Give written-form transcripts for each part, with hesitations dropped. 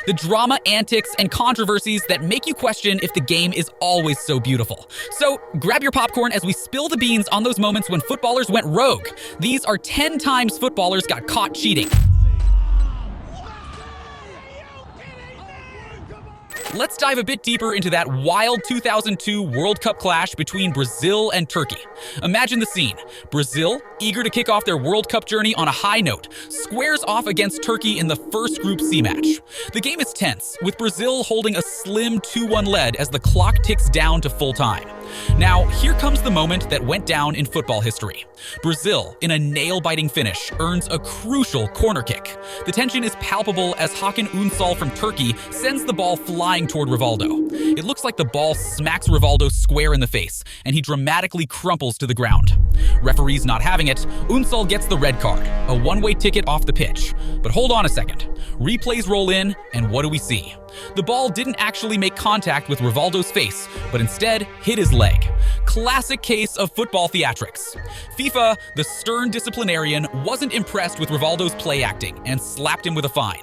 The drama, antics, and controversies that make you question if the game is always so beautiful. So grab your popcorn as we spill the beans on those moments when footballers went rogue. These are 10 times footballers got caught cheating. Let's dive a bit deeper into that wild 2002 World Cup clash between Brazil and Turkey. Imagine the scene. Brazil, eager to kick off their World Cup journey on a high note, squares off against Turkey in the first Group C match. The game is tense, with Brazil holding a slim 2-1 lead as the clock ticks down to full time. Now, here comes the moment that went down in football history. Brazil, in a nail-biting finish, earns a crucial corner kick. The tension is palpable as Hakan Ünsal from Turkey sends the ball flying toward Rivaldo. It looks like the ball smacks Rivaldo square in the face, and he dramatically crumples to the ground. Referees not having it, Ünsal gets the red card, a one-way ticket off the pitch. But hold on a second. Replays roll in, and what do we see? The ball didn't actually make contact with Rivaldo's face, but instead hit his leg. Classic case of football theatrics. FIFA, the stern disciplinarian, wasn't impressed with Rivaldo's play acting and slapped him with a fine.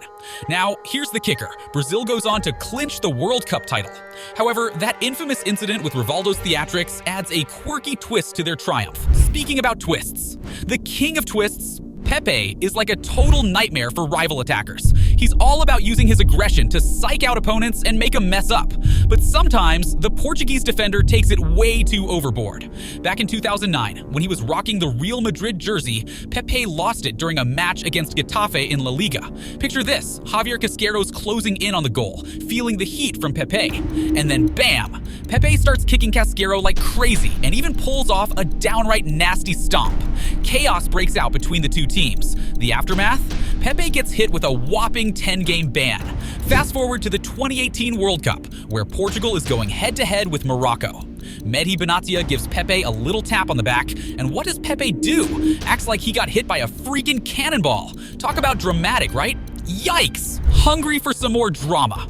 Now, here's the kicker. Brazil goes on to clinch the World Cup title. However, that infamous incident with Rivaldo's theatrics adds a quirky twist to their triumph. Speaking about twists, the king of twists, Pepe, is like a total nightmare for rival attackers. He's all about using his aggression to psych out opponents and make them mess up. But sometimes, the Portuguese defender takes it way too overboard. Back in 2009, when he was rocking the Real Madrid jersey, Pepe lost it during a match against Getafe in La Liga. Picture this, Javier Casqueiro's closing in on the goal, feeling the heat from Pepe. And then bam! Pepe starts kicking Casqueiro like crazy and even pulls off a downright nasty stomp. Chaos breaks out between the two teams. The aftermath? Pepe gets hit with a whopping 10-game ban. Fast forward to the 2018 World Cup, where Portugal is going head-to-head with Morocco. Mehdi Benatia gives Pepe a little tap on the back, and what does Pepe do? Acts like he got hit by a freaking cannonball. Talk about dramatic, right? Yikes! Hungry for some more drama.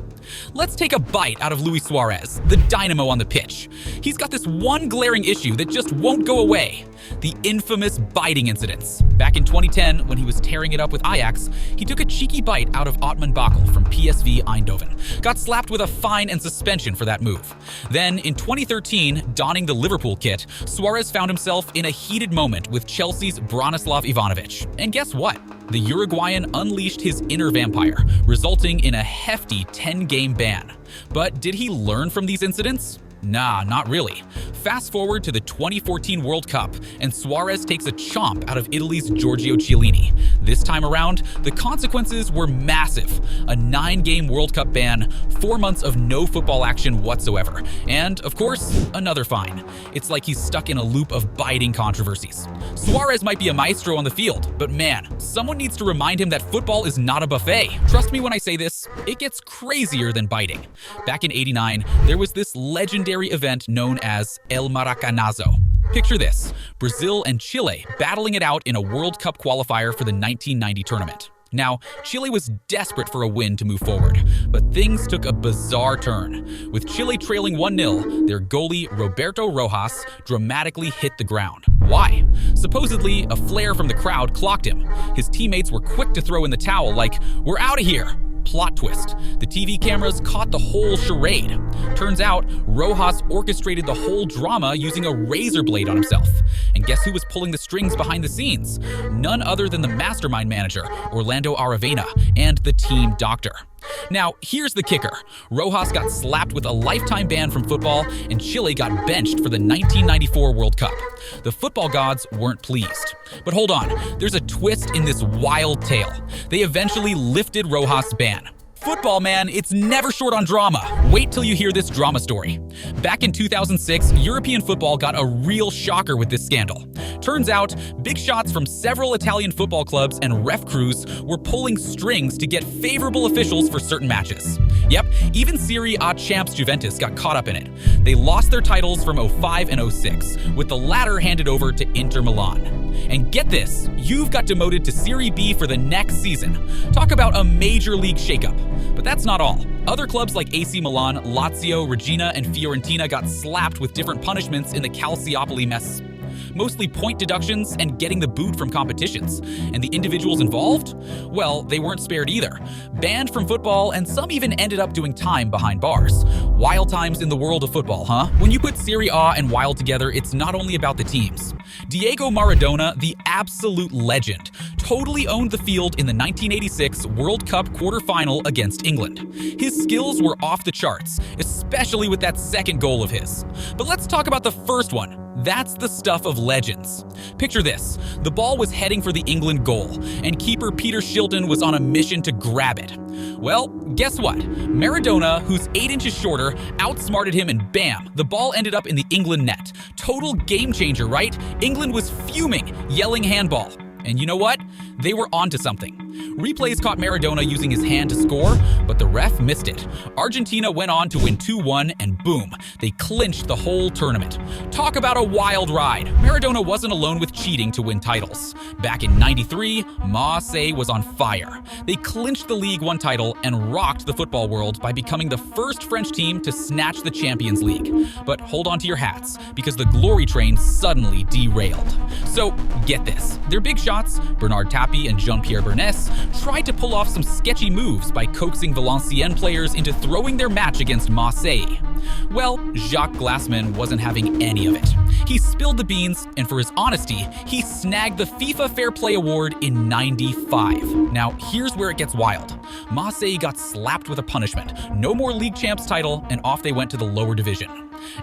Let's take a bite out of Luis Suarez, the dynamo on the pitch. He's got this one glaring issue that just won't go away. The infamous biting incidents. Back in 2010, when he was tearing it up with Ajax, he took a cheeky bite out of Otman Bakel from PSV Eindhoven. Got slapped with a fine and suspension for that move. Then, in 2013, donning the Liverpool kit, Suarez found himself in a heated moment with Chelsea's Branislav Ivanovic. And guess what? The Uruguayan unleashed his inner vampire, resulting in a hefty 10-game ban. But did he learn from these incidents? Nah, not really. Fast forward to the 2014 World Cup, and Suarez takes a chomp out of Italy's Giorgio Chiellini. This time around, the consequences were massive. A 9-game World Cup ban, 4 months of no football action whatsoever, and, of course, another fine. It's like he's stuck in a loop of biting controversies. Suarez might be a maestro on the field, but man, someone needs to remind him that football is not a buffet. Trust me when I say this, it gets crazier than biting. Back in '89, there was this legendary event known as El Maracanazo. Picture this, Brazil and Chile battling it out in a World Cup qualifier for the 1990 tournament. Now, Chile was desperate for a win to move forward, but things took a bizarre turn. With Chile trailing 1-0, their goalie Roberto Rojas dramatically hit the ground. Why? Supposedly, a flare from the crowd clocked him. His teammates were quick to throw in the towel like, "We're out of here." Plot twist. The TV cameras caught the whole charade. Turns out, Rojas orchestrated the whole drama using a razor blade on himself. And guess who was pulling the strings behind the scenes? None other than the mastermind manager, Orlando Aravena, and the team doctor. Now, here's the kicker. Rojas got slapped with a lifetime ban from football, and Chile got benched for the 1994 World Cup. The football gods weren't pleased. But hold on, there's a twist in this wild tale. They eventually lifted Rojas' ban. Football, man, it's never short on drama. Wait till you hear this drama story. Back in 2006, European football got a real shocker with this scandal. Turns out, big shots from several Italian football clubs and ref crews were pulling strings to get favorable officials for certain matches. Yep, even Serie A champs Juventus got caught up in it. They lost their titles from '05 and '06, with the latter handed over to Inter Milan. And get this, you've got demoted to Serie B for the next season. Talk about a major league shakeup. But that's not all. Other clubs like AC Milan, Lazio, Regina, and Fiorentina got slapped with different punishments in the Calciopoli mess. mostly point deductions and getting the boot from competitions. And the individuals involved? Well, they weren't spared either. Banned from football, and some even ended up doing time behind bars. Wild times in the world of football, huh? When you put Serie A and Wild together, it's not only about the teams. Diego Maradona, the absolute legend, totally owned the field in the 1986 World Cup quarterfinal against England. His skills were off the charts, especially with that second goal of his. But let's talk about the first one. That's the stuff of legends. Picture this. The ball was heading for the England goal, and keeper Peter Shilton was on a mission to grab it. Well, guess what? Maradona, who's 8 inches shorter, outsmarted him, and bam, the ball ended up in the England net. Total game changer, right? England was fuming, yelling handball. And you know what? They were onto something. Replays caught Maradona using his hand to score, but the ref missed it. Argentina went on to win 2-1, and boom, they clinched the whole tournament. Talk about a wild ride. Maradona wasn't alone with cheating to win titles. Back in '93, Marseille was on fire. They clinched the Ligue 1 title and rocked the football world by becoming the first French team to snatch the Champions League. But hold on to your hats, because the glory train suddenly derailed. So, get this. Their big shots, Bernard Tapie and Jean-Pierre Bernès, tried to pull off some sketchy moves by coaxing Valenciennes players into throwing their match against Marseille. Well, Jacques Glassman wasn't having any of it. He spilled the beans, and for his honesty, he snagged the FIFA Fair Play Award in '95. Now, here's where it gets wild. Marseille got slapped with a punishment. No more league champs title, and off they went to the lower division.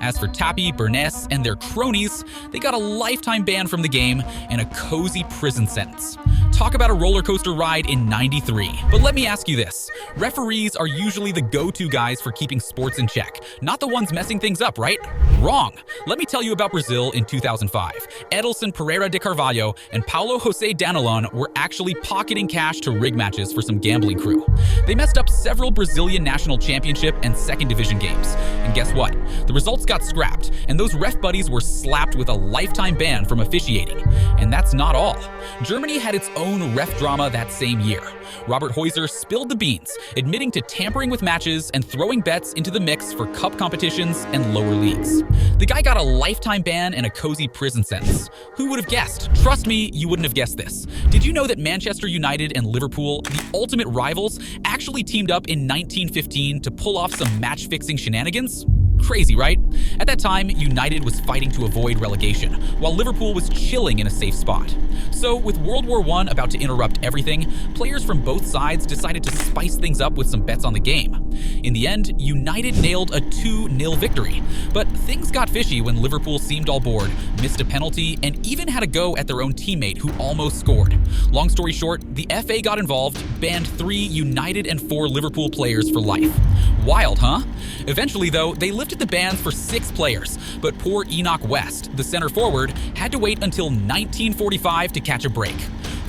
As for Tapie, Bernès, and their cronies, they got a lifetime ban from the game and a cozy prison sentence. Talk about a roller coaster ride in '93. But let me ask you this. Referees are usually the go-to guys for keeping sports in check, not the ones messing things up, right? Wrong. Let me tell you about Brazil in 2005. Edilson Pereira de Carvalho and Paulo José Danilon were actually pocketing cash to rig matches for some gambling crew. They messed up several Brazilian national championship and second division games. And guess what? The results got scrapped, and those ref buddies were slapped with a lifetime ban from officiating. And that's not all. Germany had its own ref drama that same year. Robert Heuser spilled the beans, admitting to tampering with matches and throwing bets into the mix for cup competitions and lower leagues. The guy got a lifetime ban and a cozy prison sentence. Who would have guessed? Trust me, you wouldn't have guessed this. Did you know that Manchester United and Liverpool, the ultimate rivals, actually teamed up in 1915 to pull off some match-fixing shenanigans? Crazy, right? At that time, United was fighting to avoid relegation, while Liverpool was chilling in a safe spot. So, with World War I about to interrupt everything, players from both sides decided to spice things up with some bets on the game. In the end, United nailed a 2-0 victory, but things got fishy when Liverpool seemed all bored, missed a penalty, and even had a go at their own teammate who almost scored. Long story short, the FA got involved, banned 3 United and 4 Liverpool players for life. Wild, huh? Eventually, though, they lifted the bans for 6 players, but poor Enoch West, the center forward, had to wait until 1945 to catch a break.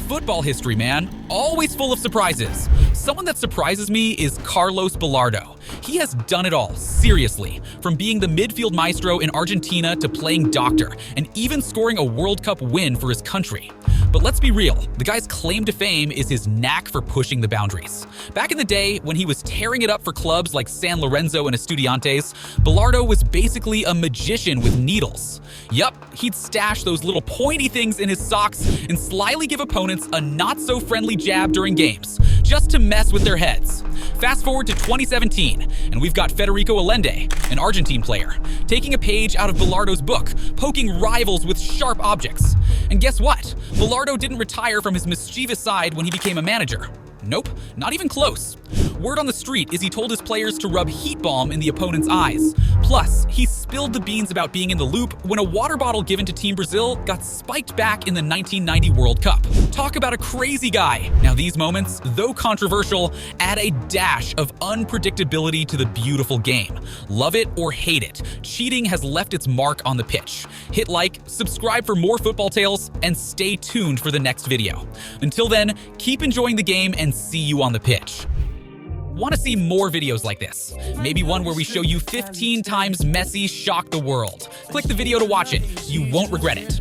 Football history, man. Always full of surprises. Someone that surprises me is Carlos Bilardo. He has done it all, seriously. From being the midfield maestro in Argentina to playing doctor, and even scoring a World Cup win for his country. But let's be real, the guy's claim to fame is his knack for pushing the boundaries. Back in the day, when he was tearing it up for clubs like San Lorenzo and Estudiantes, Bilardo was basically a magician with needles. Yup, he'd stash those little pointy things in his socks and slyly give opponents a not-so-friendly jab during games, just to mess with their heads. Fast forward to 2017, and we've got Federico Allende, an Argentine player, taking a page out of Bilardo's book, poking rivals with sharp objects. And guess what? Bilardo didn't retire from his mischievous side when he became a manager. Nope, not even close. Word on the street is he told his players to rub heat balm in the opponent's eyes. Plus, he spilled the beans about being in the loop when a water bottle given to Team Brazil got spiked back in the 1990 World Cup. Talk about a crazy guy. Now these moments, though controversial, add a dash of unpredictability to the beautiful game. Love it or hate it, cheating has left its mark on the pitch. Hit like, subscribe for more football tales, and stay tuned for the next video. Until then, keep enjoying the game and see you on the pitch. Want to see more videos like this? Maybe one where we show you 15 times Messi shocked the world. Click the video to watch it. You won't regret it.